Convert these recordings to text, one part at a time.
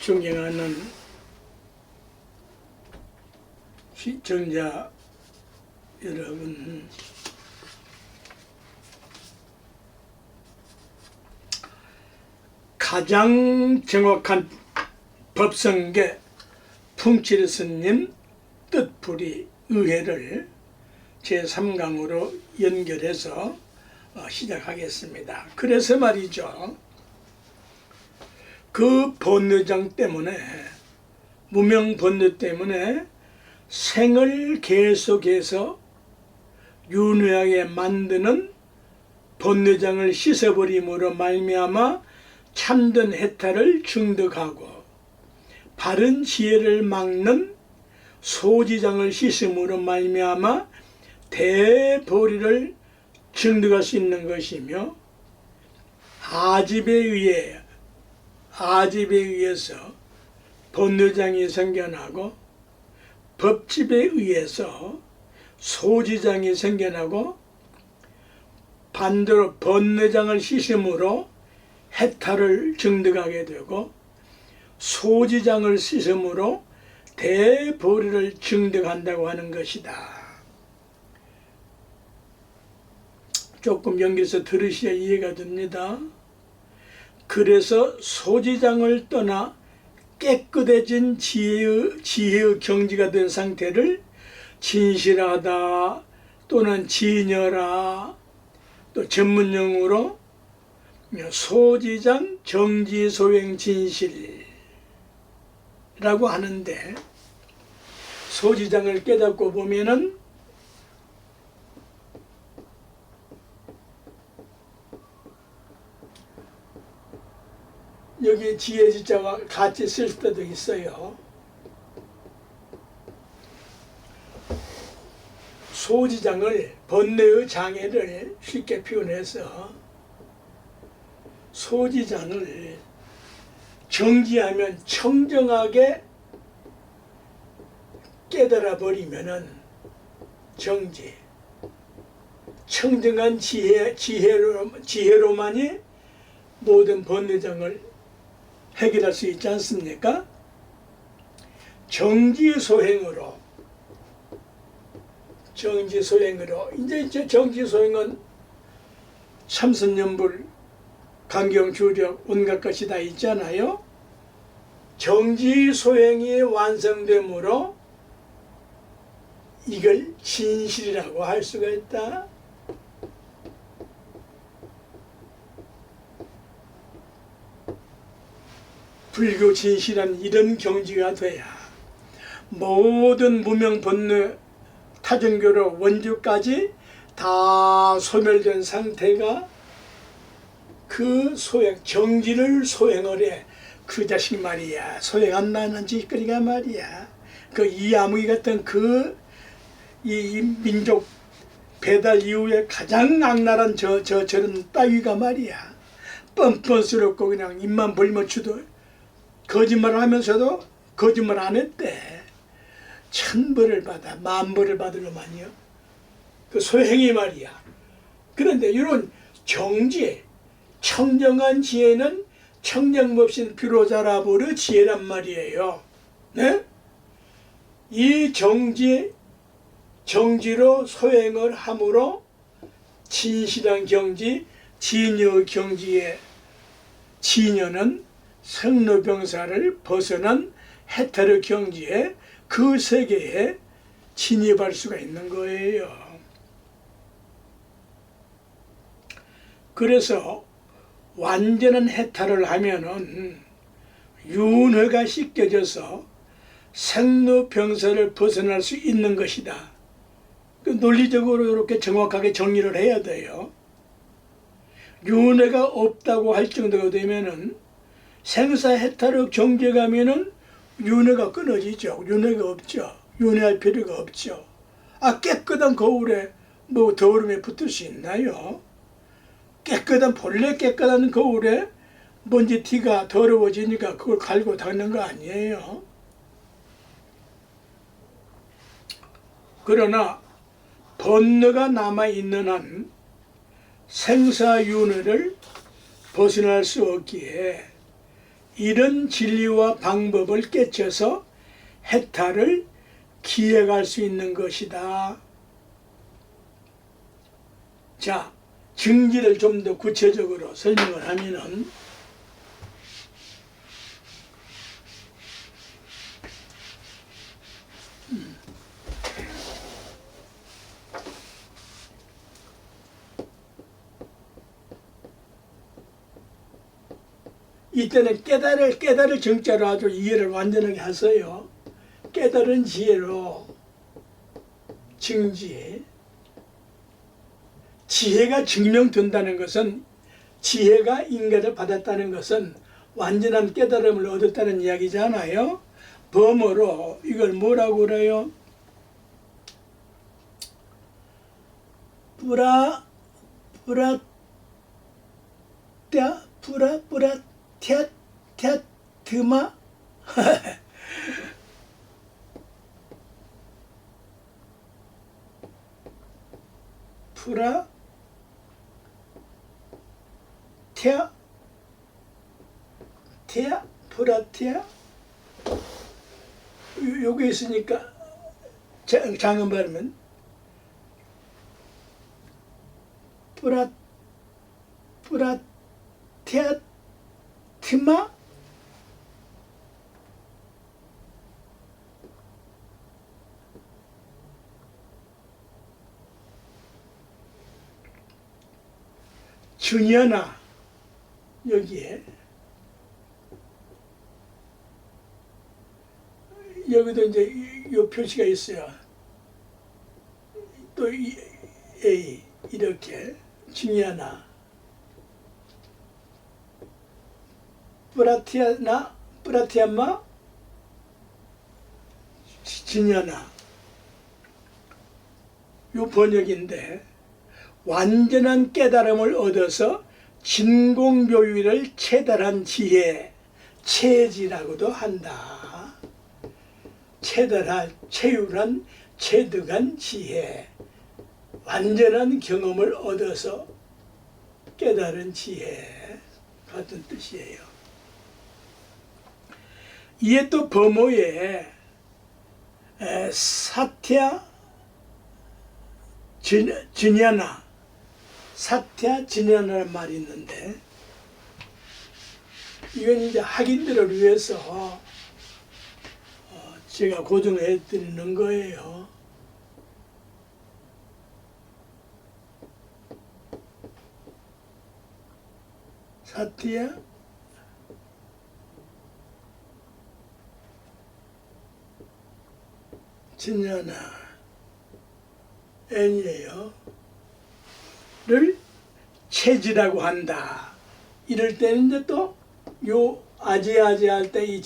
존경하는 시청자 여러분, 가장 정확한 법성계 풍칠 스님 뜻풀이 의회를 제3강으로 연결해서 시작하겠습니다. 그래서 말이죠, 그 번뇌장 때문에, 무명 번뇌 때문에 생을 계속해서 윤회하게 만드는 번뇌장을 씻어버림으로 말미암아 참된 해탈을 증득하고 바른 지혜를 막는 소지장을 씻음으로 말미암아 대보리를 증득할 수 있는 것이며, 아집에 의해서 번뇌장이 생겨나고 법집에 의해서 소지장이 생겨나고 반대로 번뇌장을 씻음으로 해탈을 증득하게 되고 소지장을 씻음으로 대보리를 증득한다고 하는 것이다. 조금 연결해서 들으셔야 이해가 됩니다. 그래서 소지장을 떠나 깨끗해진 지혜의 경지가 된 상태를 진실하다 또는 진여라, 또 전문용어로 소지장 정지소행 진실이라고 하는데, 소지장을 깨닫고 보면은 여기 지혜지자와 같이 쓸 때도 있어요. 소지장을, 번뇌의 장애를 쉽게 표현해서 소지장을 정지하면 청정하게 깨달아 버리면은 정지, 청정한 지혜로만이 모든 번뇌장을 해결할 수 있지 않습니까? 정지소행으로 이제 정지소행은 참선연불, 강경주력, 온갖 것이 다 있잖아요. 정지소행이 완성되므로 이걸 진실이라고 할 수가 있다. 불교 진실한 이런 경지가 돼야 모든 무명 번뇌 타종교로 원주까지 다 소멸된 상태가 그 소행, 정지를 소행을 해. 그 자식 말이야, 소행 안 나는 짓거리가 말이야, 그 이아무기 같은 이 민족 배달 이후에 가장 악랄한 저런 따위가 말이야, 뻔뻔스럽고 그냥 입만 벌머추도 거짓말을 하면서도 거짓말 안 했대. 천벌을 받아, 만벌을 받으려만요, 그 소행이 말이야. 그런데 이런 정지, 청정한 지혜는 청정법신 비로자라보르 지혜란 말이에요. 네? 이 정지로 소행을 함으로 진실한 경지, 진여 경지의 진여는 생로병사를 벗어난 해탈의 경지에, 그 세계에 진입할 수가 있는 거예요. 그래서 완전한 해탈을 하면은 윤회가 씻겨져서 생로병사를 벗어날 수 있는 것이다. 논리적으로 이렇게 정확하게 정리를 해야 돼요. 윤회가 없다고 할 정도가 되면은 생사해탈의 경지에 가면은 윤회가 끊어지죠. 윤회가 없죠. 윤회할 필요가 없죠. 깨끗한 거울에 뭐 더러움이 붙을 수 있나요? 본래 깨끗한 거울에 먼지 티가 더러워지니까 그걸 갈고 닦는 거 아니에요. 그러나 번뇌가 남아있는 한 생사윤회를 벗어날 수 없기에 이런 진리와 방법을 깨쳐서 해탈을 기획할 수 있는 것이다. 자, 증지를 좀 더 구체적으로 설명을 하면은 이때는 깨달을 정자로 아주 이해를 완전하게 하세요. 깨달은 지혜로 증지. 지혜가 증명된다는 것은, 지혜가 인가를 받았다는 것은 완전한 깨달음을 얻었다는 이야기잖아요. 범어로 이걸 뭐라고 그래요? 테아트마 프라테아 요게 있으니까 장음 발음은 프라테아트마 주녀나 여기에 여기도 이제 요 표시가 있어요. 또 A 이렇게 주녀나 프라티아마 주녀나 요 번역인데 완전한 깨달음을 얻어서 진공묘유를 체달한 지혜, 체지라고도 한다. 체율한, 체득한 지혜, 완전한 경험을 얻어서 깨달은 지혜 같은 뜻이에요. 이에 또 범어에 사태야 지냐나, 사태야 지냐나라는 말이 있는데, 이건 이제 학인들을 위해서 제가 고정해 드리는 거예요. 사태야 지냐나 N이에요. 를 체지라고 한다. 이럴 때는 이제 또 요 아지아지 할 때 이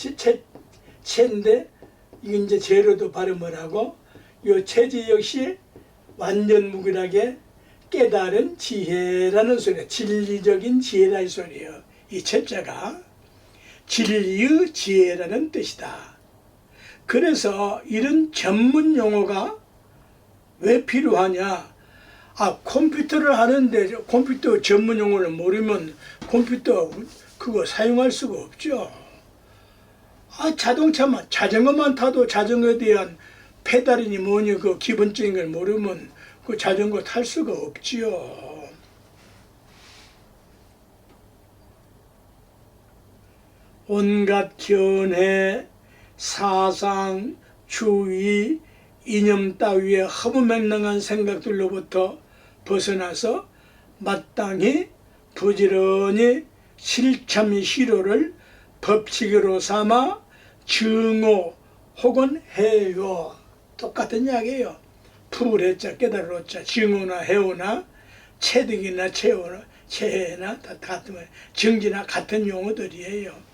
체인데 이게 이제 제로도 발음을 하고, 요 체지 역시 완전 무결하게 깨달은 지혜라는 소리예요. 진리적인 지혜라는 소리예요. 이 체자가 진리의 지혜라는 뜻이다. 그래서 이런 전문 용어가 왜 필요하냐? 컴퓨터를 하는데 컴퓨터 전문 용어를 모르면 컴퓨터 그거 사용할 수가 없죠. 자전거만 타도 자전거에 대한 페달이니 뭐니 그 기본적인 걸 모르면 그 자전거 탈 수가 없지요. 온갖 견해, 사상, 주의, 이념 따위의 허무맹랑한 생각들로부터 벗어나서 마땅히 부지런히 실참 실효를 법칙으로 삼아 증오 혹은 해요. 똑같은 이야기예요. 풀해자 깨달았자 증오나 해오나 체득이나 체해나 다 같은 거예요. 증지나 같은 용어들이에요.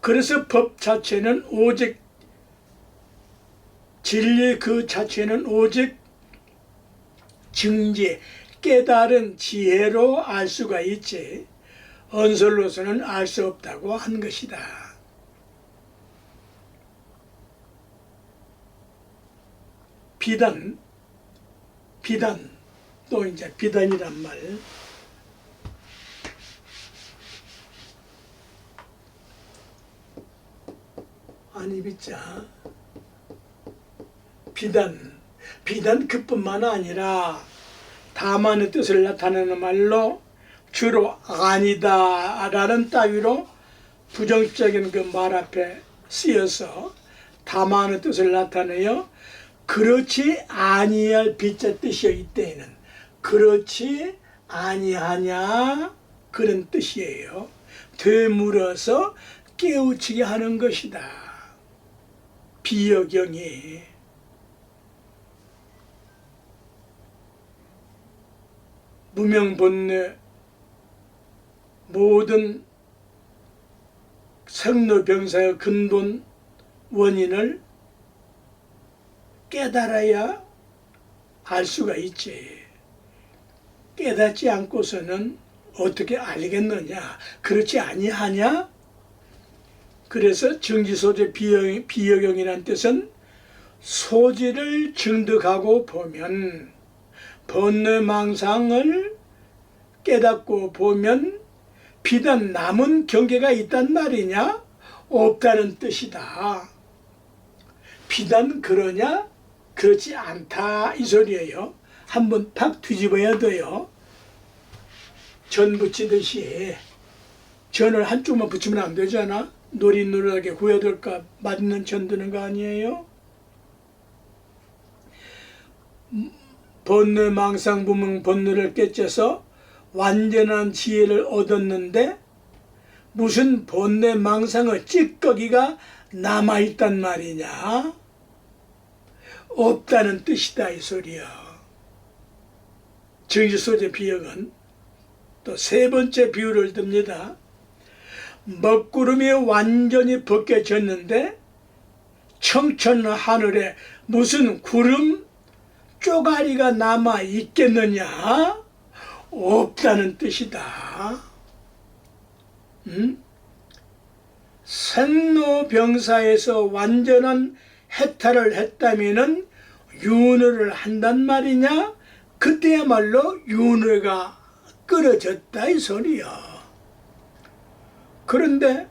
그래서 법 자체는 오직 진리 그 자체는 오직 증지, 깨달은 지혜로 알 수가 있지 언설로서는 알 수 없다고 한 것이다. 비단 또 이제 비단이란 말, 아니 비자. 비단 그뿐만 아니라 다만의 뜻을 나타내는 말로 주로 아니다 라는 따위로 부정적인 그 말 앞에 쓰여서 다만의 뜻을 나타내요. 그렇지 아니할 비자 뜻이요. 이때에는 그렇지 아니하냐 그런 뜻이에요. 되물어서 깨우치게 하는 것이다. 비여경이 무명본래 모든 생로병사의 근본 원인을 깨달아야 알 수가 있지. 깨닫지 않고서는 어떻게 알겠느냐? 그렇지 아니하냐? 그래서 정지소재 비여경이라는 뜻은 소지를 증득하고 보면 번뇌망상을 깨닫고 보면 비단 남은 경계가 있단 말이냐? 없다는 뜻이다. 비단 그러냐? 그렇지 않다 이 소리예요. 한번 팍 뒤집어야 돼요. 전 붙이듯이 전을 한쪽만 붙이면 안 되잖아. 노릇노릇하게 구여들까 맞는 전 드는 거 아니에요? 번뇌망상 무명 번뇌를 깨쳐서 완전한 지혜를 얻었는데 무슨 번뇌망상의 찌꺼기가 남아있단 말이냐? 없다는 뜻이다 이 소리야. 정지소재 비역은 또 세 번째 비유를 듭니다. 먹구름이 완전히 벗겨졌는데 청천 하늘에 무슨 구름 쪼가리가 남아 있겠느냐? 없다는 뜻이다. 생로병사에서 완전한 해탈을 했다면은 윤회를 한단 말이냐? 그때야말로 윤회가 끊어졌다 이 소리야. 그런데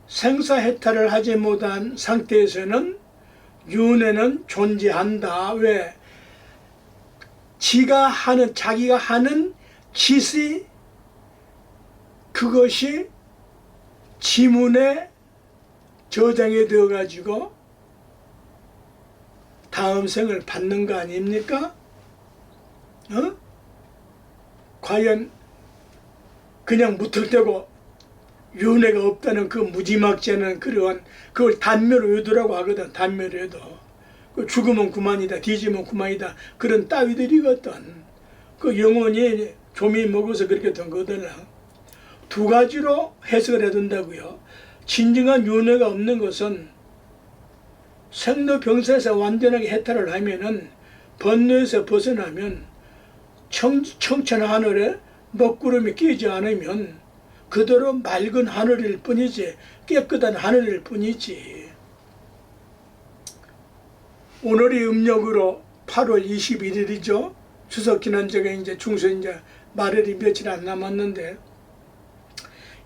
생사해탈을 하지 못한 상태에서는 윤회는 존재한다. 왜? 자기가 하는 짓이 그것이 지문에 저장이 되어 가지고 다음 생을 받는 거 아닙니까? 과연 그냥 무턱대고 윤회가 없다는 그 무지막지하는 그러한 그걸 단멸의도라고 하거든. 단멸의도. 죽으면 그만이다. 뒤지면 그만이다. 그런 따위들이거든. 그 영혼이 좀이 먹어서 그렇게 된 거더라. 두 가지로 해석을 해둔다고요. 진정한 윤회가 없는 것은 생로병사에서 완전하게 해탈을 하면은 번뇌에서 벗어나면 청천 하늘에 먹구름이 끼지 않으면 그대로 맑은 하늘일 뿐이지 깨끗한 하늘일 뿐이지. 오늘이 음력으로 8월 21일이죠. 추석 기난제가 이제 중수 이제 말일이 며칠 안 남았는데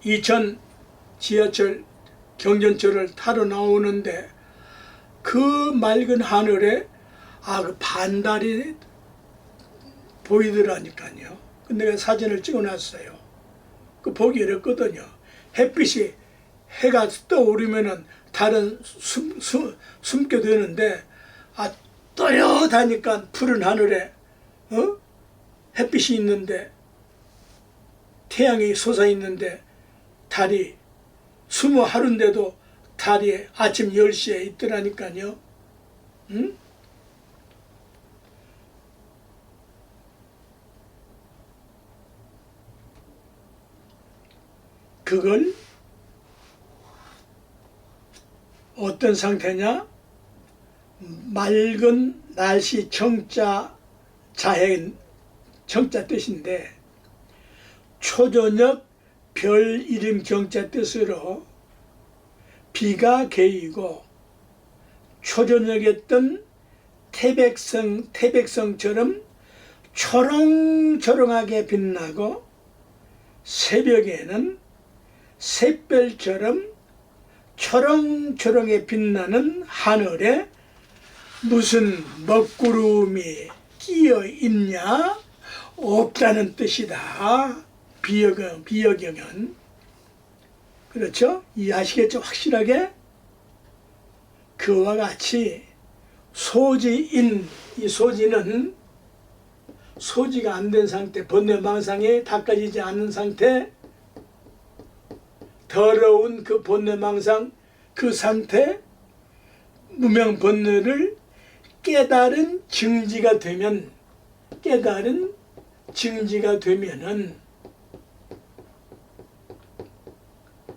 이천 지하철 경전철을 타러 나오는데 그 맑은 하늘에 그 반달이 보이더라니까요. 근데 내가 사진을 찍어놨어요. 그 보기 어렵거든요. 햇빛이 해가 떠오르면은 달은 숨게 되는데 또렷하니까 푸른 하늘에 햇빛이 있는데 태양이 솟아 있는데 달이 20하루인데도 달이 아침 10시에 있더라니까요. 응? 그건 어떤 상태냐? 맑은 날씨 청자 자해 청자 뜻인데 초저녁 별 이름 경자 뜻으로 비가 개이고 초저녁에 뜬 태백성처럼 초롱초롱하게 빛나고 새벽에는 샛별처럼 초롱초롱에 빛나는 하늘에 무슨 먹구름이 끼어 있냐? 없다는 뜻이다. 비역경은. 그렇죠? 이해하시겠죠? 확실하게? 그와 같이 소지인, 이 소지는 소지가 안 된 상태, 번뇌망상이 닦아지지 않는 상태, 더러운 그 번뇌망상 그 상태, 무명번뇌를 깨달은 증지가 되면은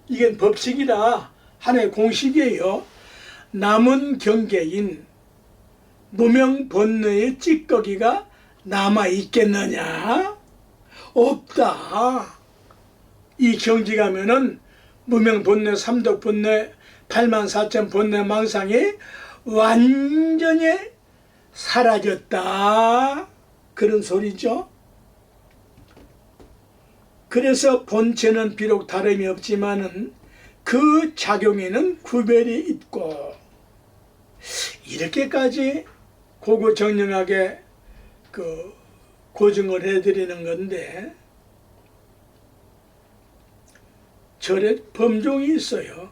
이건 법칙이라 하나의 공식이에요. 남은 경계인 무명번뇌의 찌꺼기가 남아있겠느냐? 없다. 이 경지가면은 무명번뇌, 삼독번뇌, 84,000 번뇌망상이 완전히 사라졌다. 그런 소리죠. 그래서 본체는 비록 다름이 없지만은 그 작용에는 구별이 있고, 이렇게까지 고고정령하게 고증을 해드리는 건데, 절에 범종이 있어요.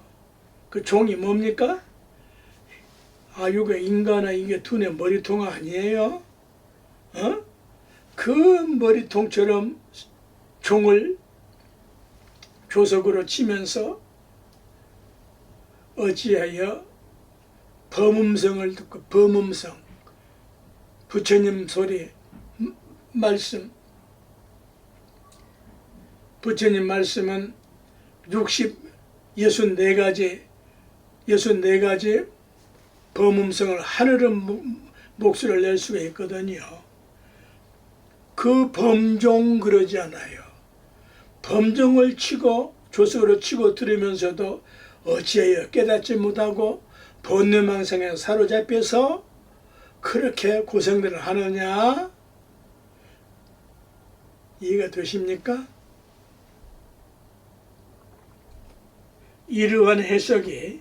그 종이 뭡니까? 이거 인간아, 이게 두뇌 머리통 아니에요? 그 머리통처럼 종을 조석으로 치면서 어찌하여 범음성을 듣고, 범음성, 부처님 소리, 말씀, 부처님 말씀은 64가지 범음성을 하늘은 목소리를 낼 수가 있거든요. 그 범종 그러지 않아요. 범종을 치고 조석으로 치고 들으면서도 어찌하여 깨닫지 못하고 번뇌망상에 사로잡혀서 그렇게 고생들을 하느냐? 이해가 되십니까? 이러한 해석이,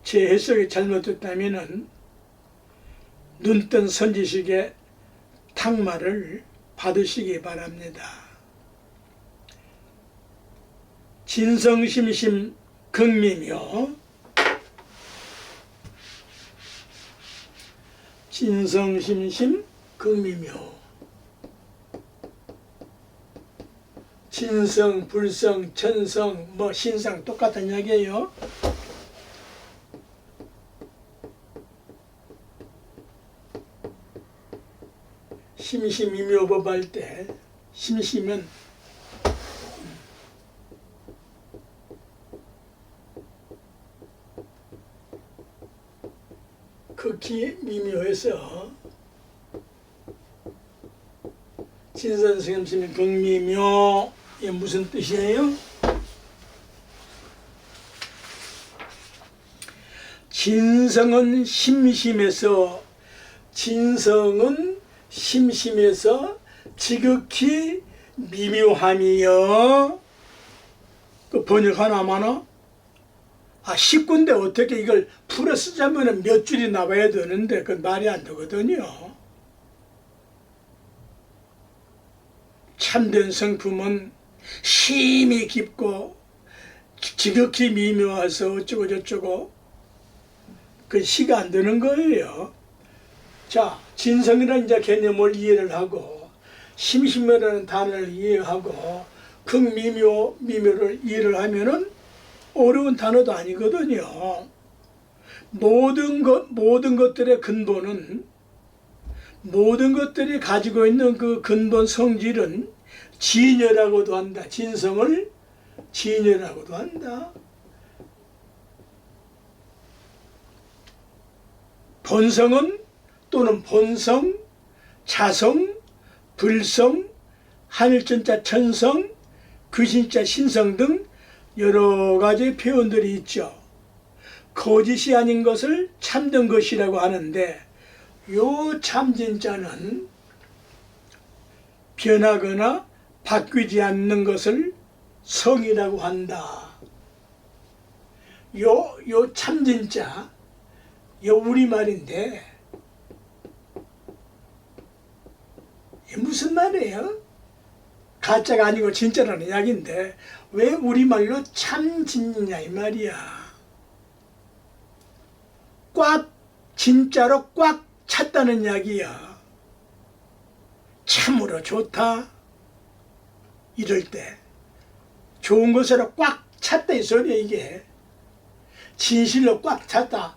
제 해석이 잘못됐다면은 눈뜬 선지식의 탁말을 받으시기 바랍니다. 진성심심 극미묘, 진성심심 극미묘, 진성, 불성, 천성, 신상 똑같은 이야기예요. 심심이묘법 할 때 심심은 극히 미묘해서 진선생님이 극미묘, 이게 무슨 뜻이에요? 진성은 심심해서 지극히 미묘함이여. 그 번역 하나만은 10군데 어떻게 이걸 풀어 쓰자면 몇 줄이 나와야 되는데 그건 말이 안 되거든요. 참된 성품은 심히 깊고 지극히 미묘해서 어쩌고 저쩌고 그 시가 안 되는 거예요. 자, 진성이라는 이제 개념을 이해를 하고 심심이라는 단어를 이해하고 극미묘를 이해를 하면은 어려운 단어도 아니거든요. 모든 것들의 근본은, 모든 것들이 가지고 있는 그 근본 성질은 진여라고도 한다. 진성을 진여라고도 한다. 본성은 또는 본성, 자성, 불성, 하늘전자 천성, 귀신자 신성 등 여러 가지 표현들이 있죠. 거짓이 아닌 것을 참된 것이라고 하는데, 요 참진자는 변하거나 바뀌지 않는 것을 성이라고 한다. 요 참진자, 요 우리말인데 이게 무슨 말이에요? 가짜가 아니고 진짜라는 이야기인데 왜 우리말로 참진이냐 이 말이야. 꽉 진짜로 꽉 찼다는 이야기야. 참으로 좋다 이럴 때 좋은 것으로 꽉 찼다 이 소리야. 이게 진실로 꽉 찼다.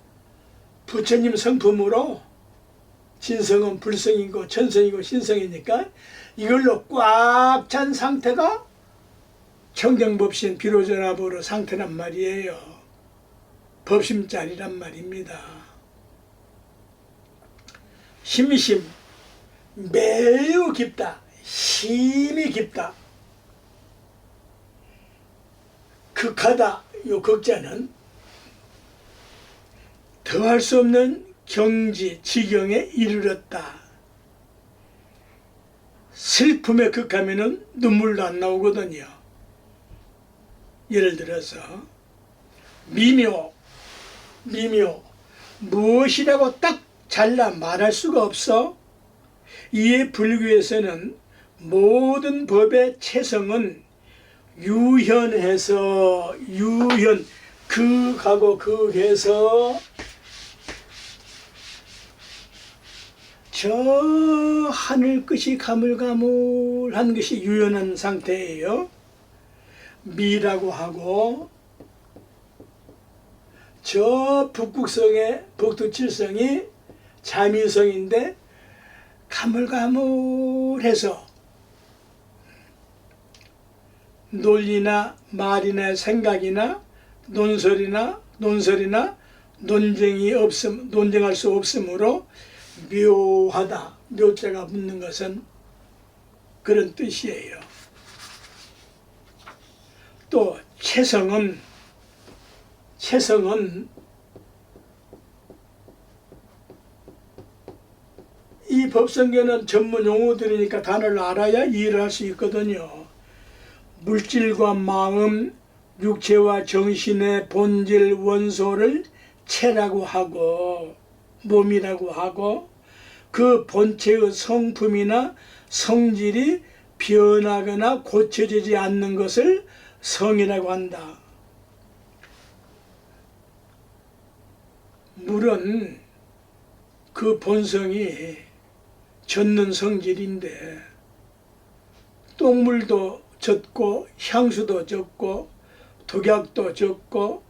부처님 성품으로 진성은 불성이고 천성이고 신성이니까 이걸로 꽉 찬 상태가 청정법신 비로자나보로 상태란 말이에요. 법심자리란 말입니다. 심심 매우 깊다. 심이 깊다. 극하다. 요 극자는 더할 수 없는 경지 지경에 이르렀다. 슬픔에 극하면은 눈물도 안 나오거든요. 예를 들어서 미묘 무엇이라고 딱 잘라 말할 수가 없어. 이에 불교에서는 모든 법의 체성은 유현해서 극하고 극해서 저 하늘 끝이 가물가물한 것이 유연한 상태예요. 미라고 하고 저 북극성의 북두칠성이 자미성인데 가물가물해서 논리나 말이나 생각이나 논설이나 논쟁할 수 없으므로 묘하다. 묘자가 붙는 것은 그런 뜻이에요. 또 체성은 이 법성계는 전문 용어들이니까 단어를 알아야 이해를 할 수 있거든요. 물질과 마음, 육체와 정신의 본질 원소를 체라고 하고 몸이라고 하고 그 본체의 성품이나 성질이 변하거나 고쳐지지 않는 것을 성이라고 한다. 물은 그 본성이 젖는 성질인데 똥물도 젖고 향수도 젖고 독약도 젖고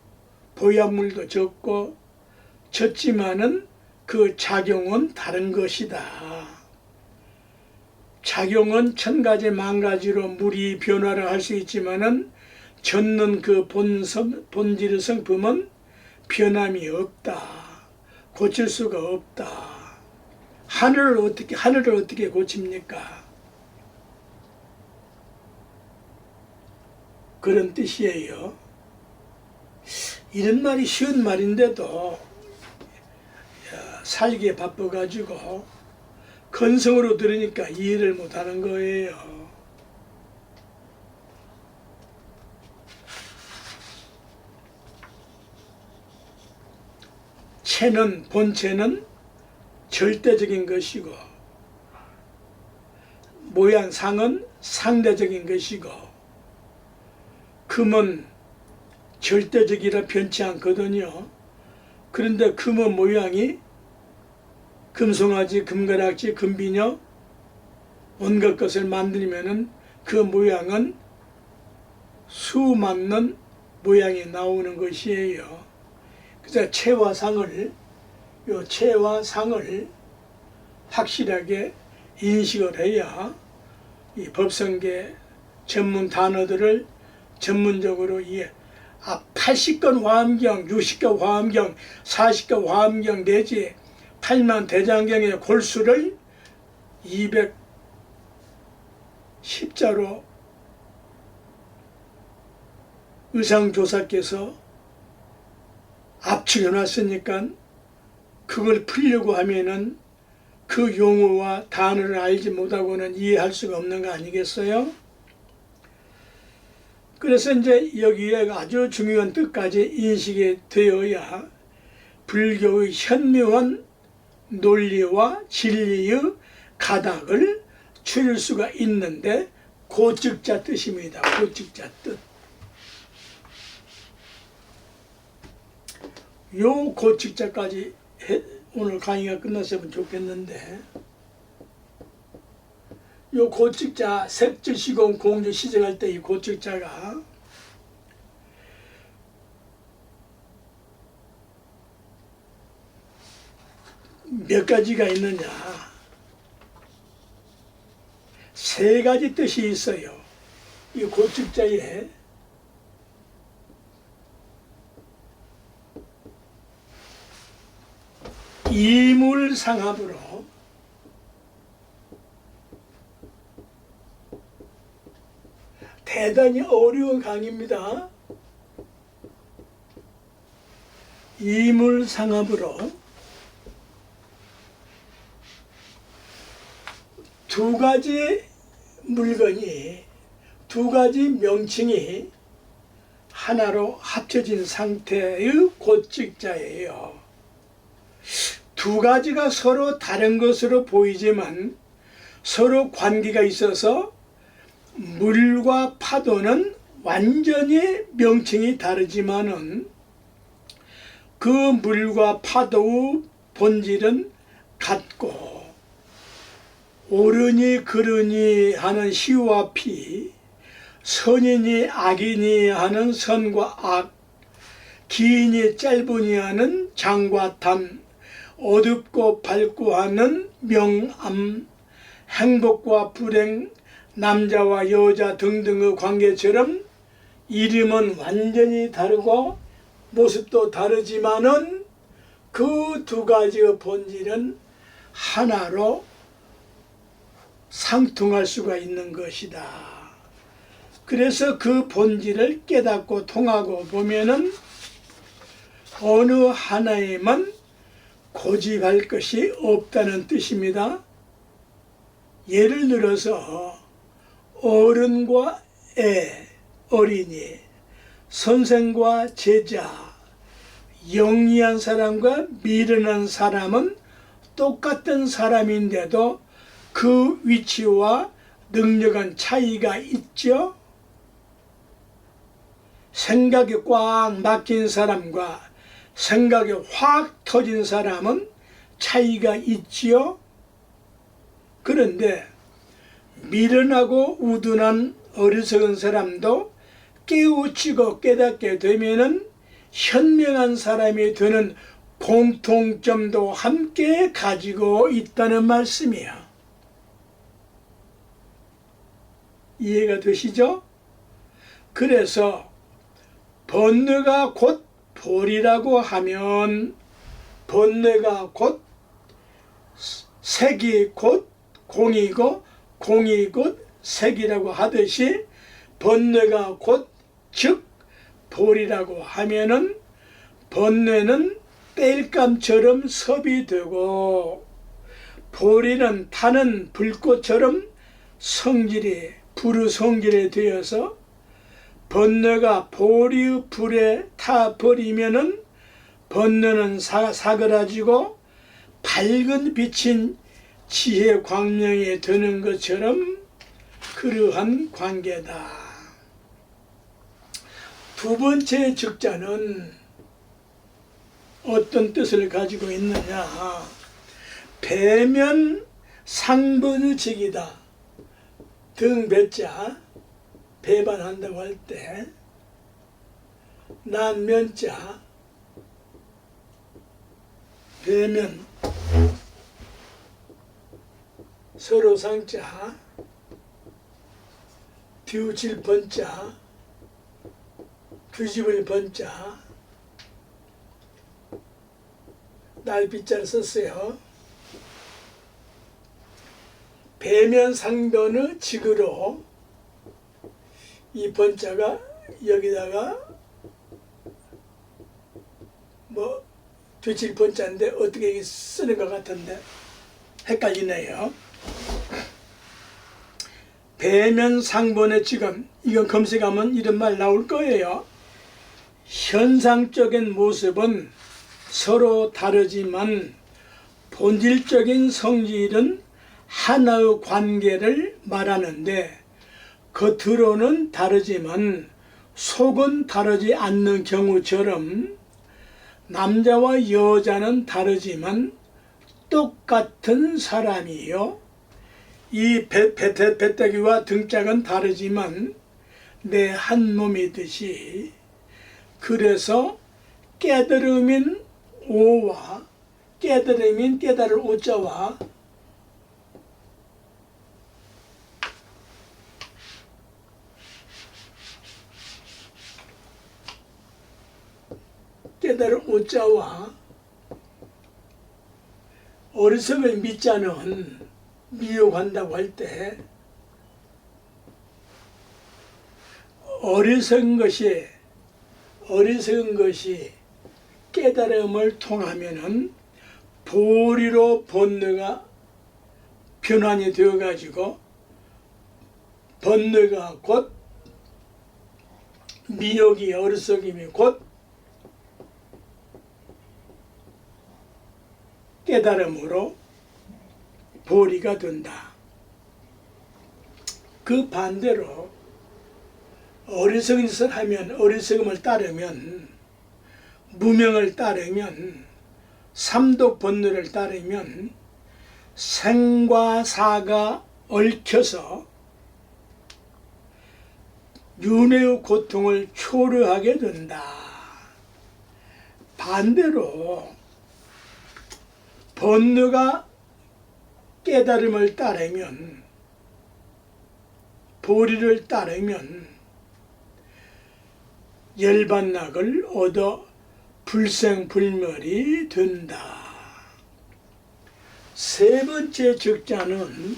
보약물도 젖고 젖지만은 그 작용은 다른 것이다. 작용은 천가지 만가지로 물이 변화를 할 수 있지만은 젖는 그 본질의 성품은 변함이 없다. 고칠 수가 없다. 하늘을 어떻게 고칩니까? 그런 뜻이에요. 이런 말이 쉬운 말인데도 살기에 바빠가지고 건성으로 들으니까 이해를 못하는 거예요. 본체는 절대적인 것이고 모양상은 상대적인 것이고 금은 절대적이라 변치 않거든요. 그런데 금의 모양이 금송아지, 금가락지, 금비녀 온갖 것을 만들면은 그 모양은 수맞는 모양이 나오는 것이에요. 그래서 체와 상을 확실하게 인식을 해야 이 법성계 전문 단어들을 전문적으로 80권 화엄경, 60권 화엄경, 40권 화엄경 내지 8만 대장경의 골수를 210자로 의상조사께서 압축해 놨으니까 그걸 풀려고 하면은 그 용어와 단어를 알지 못하고는 이해할 수가 없는 거 아니겠어요? 그래서 이제 여기에 아주 중요한 뜻까지 인식이 되어야 불교의 현명한 논리와 진리의 가닥을 추릴 수가 있는데, 고측자 뜻입니다. 고측자 뜻. 요 고측자까지 오늘 강의가 끝났으면 좋겠는데, 요 고측자 색주시공 공주 시정할 때 이 고측자가 몇 가지가 있느냐, 세 가지 뜻이 있어요. 이 고측자에 이물상합으로 대단히 어려운 강의입니다. 이물상합으로 두 가지 물건이, 두 가지 명칭이 하나로 합쳐진 상태의 고측자예요. 두 가지가 서로 다른 것으로 보이지만 서로 관계가 있어서 물과 파도는 완전히 명칭이 다르지만은 그 물과 파도의 본질은 같고, 옳으니 그르니 하는 시와 피, 선이니 악이니 하는 선과 악, 기이니 짧으니 하는 장과 단, 어둡고 밝고 하는 명암, 행복과 불행, 남자와 여자 등등의 관계처럼 이름은 완전히 다르고 모습도 다르지만은 그 두 가지의 본질은 하나로 상통할 수가 있는 것이다. 그래서 그 본질을 깨닫고 통하고 보면은 어느 하나에만 고집할 것이 없다는 뜻입니다. 예를 들어서 어른과 애, 어린이, 선생과 제자, 영리한 사람과 미련한 사람은 똑같은 사람인데도 그 위치와 능력은 차이가 있죠. 생각이 꽉 막힌 사람과 생각이 확 터진 사람은 차이가 있지요. 그런데 미련하고 우둔한 어리석은 사람도 깨우치고 깨닫게 되면은 현명한 사람이 되는 공통점도 함께 가지고 있다는 말씀이야. 이해가 되시죠? 그래서 번뇌가 곧 볼이라고 하면, 번뇌가 곧 색이 곧 공이고 공이 곧 색이라고 하듯이, 번뇌가 곧 즉 볼이라고 하면은 번뇌는 땔감처럼 섭이 되고, 볼이는 타는 불꽃처럼 성질이 불의 성질이 되어서 번뇌가 볼이 불에 타버리면은 번뇌는 사그라지고 밝은 빛인 지혜 광명이 되는 것처럼 그러한 관계다. 두 번째 즉자는 어떤 뜻을 가지고 있느냐, 배면 상번의 직이다. 등 배자, 배반한다고 할 때, 난면자, 배면, 서로 상자, 뒤우칠 번자, 뒤집을 번자, 날빗자를 썼어요. 배면 상변의 직으로 이 번자가 여기다가 뭐 뒤칠 번자인데 어떻게 쓰는 것 같은데 헷갈리네요. 대면상본의 지금 이건 검색하면 이런 말 나올 거예요. 현상적인 모습은 서로 다르지만 본질적인 성질은 하나의 관계를 말하는데 겉으로는 다르지만 속은 다르지 않는 경우처럼 남자와 여자는 다르지만 똑같은 사람이요. 이 배때기와 등짝은 다르지만 내 한 몸이듯이 그래서 깨달음인 오와 깨달음인 깨달을 오자와 깨달을 오자와 어리석을 믿자는 미혹한다고 할 때 어리석은 것이 깨달음을 통하면은 보리로 번뇌가 변환이 되어 가지고 번뇌가 곧 미혹이 어리석임이 곧 깨달음으로 보리가 된다. 그 반대로 어리석은 짓을 하면 어리석음을 따르면 무명을 따르면 삼독 번뇌를 따르면 생과 사가 얽혀서 윤회의 고통을 초래하게 된다. 반대로 번뇌가 깨달음을 따르면 보리를 따르면 열반락을 얻어 불생불멸이 된다. 세 번째 즉자는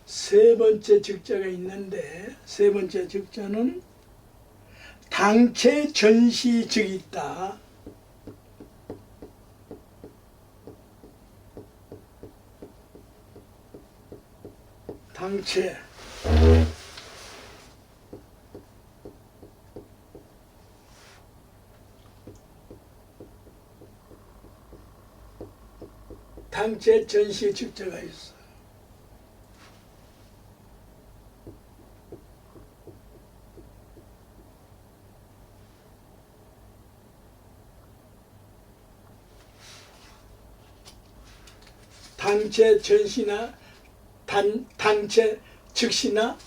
세 번째 즉자가 있는데 세 번째 즉자는 당체 전시즉이 있다. 당체 당체 전시 즉자가 있어. 당체 전시나 당체 즉시나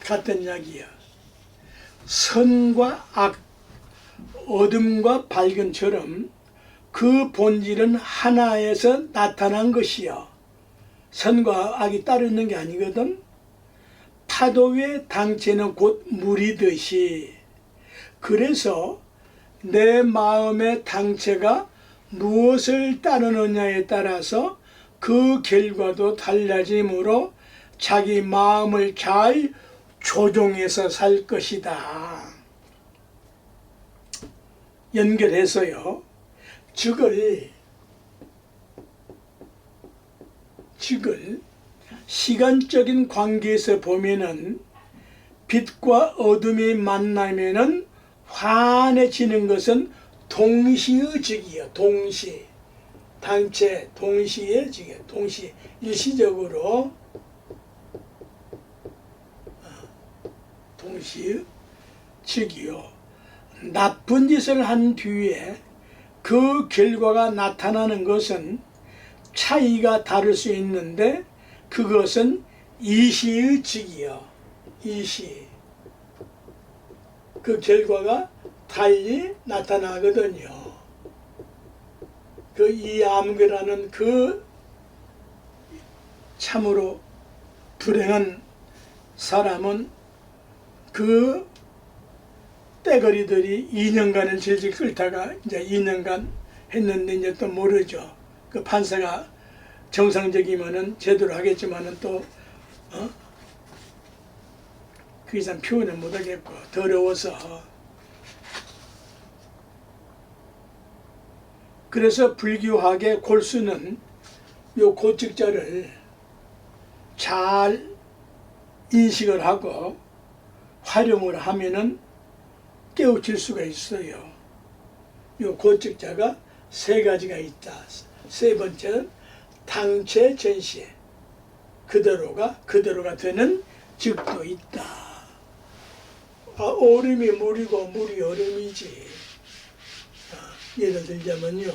같은 이야기야. 선과 악, 어둠과 밝음처럼 그 본질은 하나에서 나타난 것이요. 선과 악이 따로 있는 게 아니거든. 파도의 당체는 곧 물이듯이 그래서 내 마음의 당체가 무엇을 따르느냐에 따라서 그 결과도 달라지므로 자기 마음을 잘 조종해서 살 것이다. 연결해서요. 즉을 시간적인 관계에서 보면은 빛과 어둠이 만나면은 환해지는 것은 동시의 즉이요. 동시. 당체 동시에 즉이요. 동시. 일시적으로 동시의 즉이요. 나쁜 짓을 한 뒤에 그 결과가 나타나는 것은 차이가 다를 수 있는데 그것은 이시의 즉이요. 이시. 그 결과가 달리 나타나거든요. 그 이암괴라는 그 참으로 불행한 사람은 그 떼거리들이 2년간을 질질 끌다가 이제 2년간 했는데 이제 또 모르죠. 그 판사가 정상적이면은 제대로 하겠지만은 또 그 이상 표현을 못하겠고 더러워서 그래서 불교학의 골수는 요 고측자를 잘 인식을 하고 활용을 하면은 깨우칠 수가 있어요. 요 고측자가 세 가지가 있다. 세 번째는 당체 전시에 그대로가 되는 즉도 있다. 얼음이 물이고 물이 얼음이지. 예를 들자면요,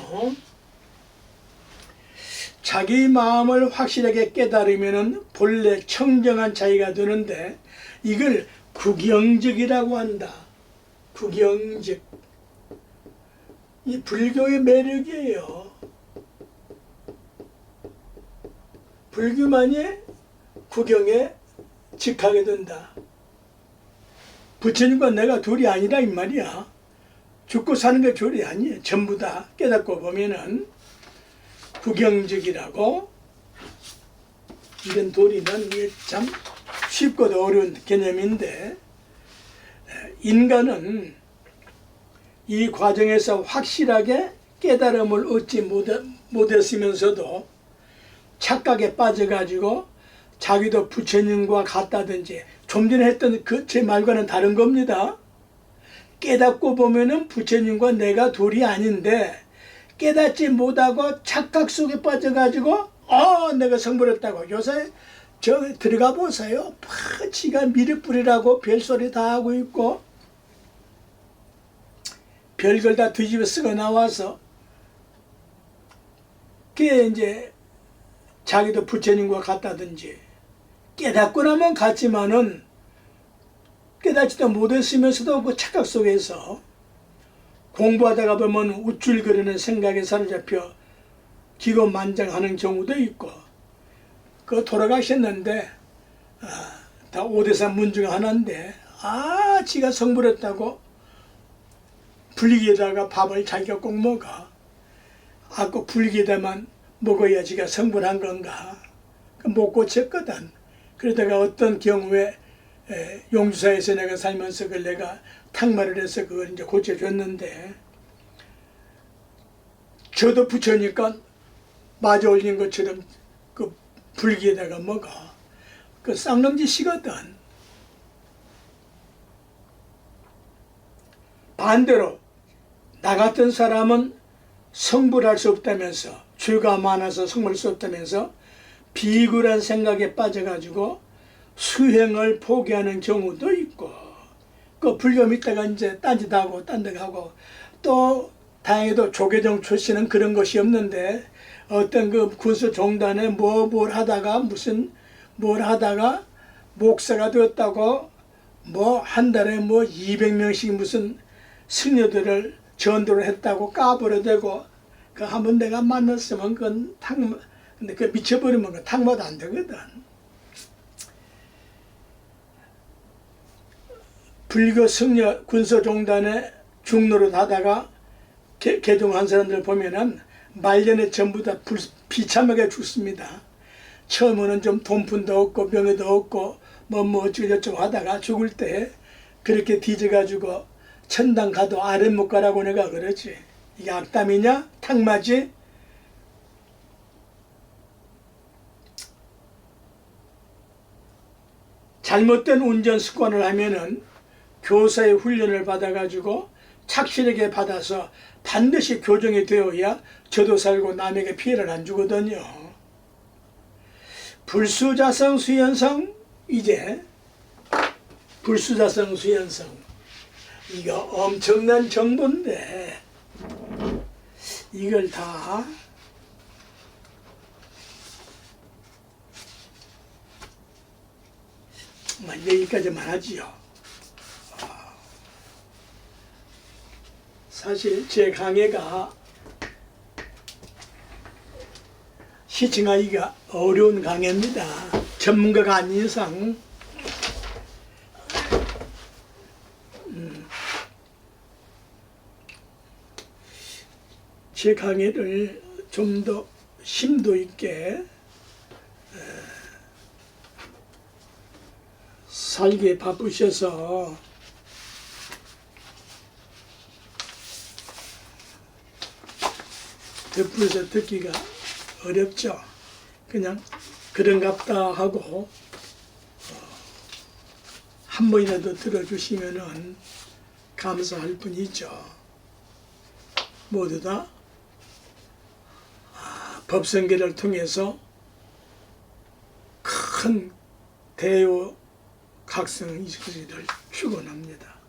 자기 마음을 확실하게 깨달으면 본래 청정한 자기가 되는데 이걸 구경적이라고 한다. 구경적. 이 불교의 매력이에요. 불교만이 구경에 직하게 된다. 부처님과 내가 둘이 아니라 이 말이야. 죽고 사는 게 둘이 아니에요. 전부 다 깨닫고 보면은 구경적이라고. 이런 도리는 이게 참 쉽고도 어려운 개념인데, 인간은 이 과정에서 확실하게 깨달음을 얻지 못했으면서도 착각에 빠져가지고 자기도 부처님과 같다든지, 좀 전에 했던 그 제 말과는 다른 겁니다. 깨닫고 보면은 부처님과 내가 둘이 아닌데 깨닫지 못하고 착각 속에 빠져가지고 내가 성불했다고. 요새 저 들어가 보세요. 지가 미륵불이라고 별소리 다 하고 있고 별걸 다 뒤집어 쓰고 나와서 그게 이제 자기도 부처님과 같다든지, 깨닫고 나면 같지만은 깨닫지도 못했으면서도 그 착각 속에서 공부하다가 보면 우쭐거리는 생각에 사로잡혀 기고만장하는 경우도 있고, 그 돌아가셨는데 다 오대산 문 중 하나인데 지가 성불했다고 불기에다가 밥을 자기가 꼭 먹어. 그 불기에다만 먹어야 지가 성불한 건가. 못 고쳤거든. 그러다가 어떤 경우에 용주사에서 내가 살면서 그걸 내가 탕마를 해서 그걸 이제 고쳐줬는데, 저도 부처니까 마저 올린 것처럼 그 불기에다가 먹어. 그 쌍놈 짓이거든. 반대로 나 같은 사람은 성불할 수 없다면서, 죄가 많아서 성불할 수 없다면서 비굴한 생각에 빠져가지고 수행을 포기하는 경우도 있고, 그 불교 믿다가 이제 딴짓하고 딴 데 가고, 또 다행히도 조계종 출신은 그런 것이 없는데 어떤 그 군수 종단에 뭘 하다가 목사가 되었다고 한 달에 200명씩 무슨 승려들을 전도를 했다고 까불어대고, 그 한번 내가 만났으면 그건 근데 그 미쳐버리면 그 탕마도 안 되거든. 불교 승려 군소종단에 중노릇 하다가 개종한 사람들 보면은 말년에 전부 다 비참하게 죽습니다. 처음에는 좀 돈푼도 없고 명예도 없고 어쩌고저쩌고 하다가 죽을 때 그렇게 뒤져가지고 천당 가도 아래 못 가라고 내가 그러지. 이게 악담이냐? 탕마지? 잘못된 운전 습관을 하면은 교사의 훈련을 받아가지고 착실하게 받아서 반드시 교정이 되어야 저도 살고 남에게 피해를 안 주거든요. 불수자성 수연성, 이제 불수자성 수연성, 이거 엄청난 정보인데 이걸 다 여기까지만 하지요. 사실 제 강의가 시청하기가 어려운 강의입니다. 전문가가 아닌 이상. 제 강의를 좀 더 심도 있게 살기에 바쁘셔서 덮어서 듣기가 어렵죠. 그냥 그런갑다 하고 한 번이라도 들어주시면은 감사할 뿐이죠. 모두 다 법성계를 통해서 큰 대요 각성이 있으리를 축원합니다.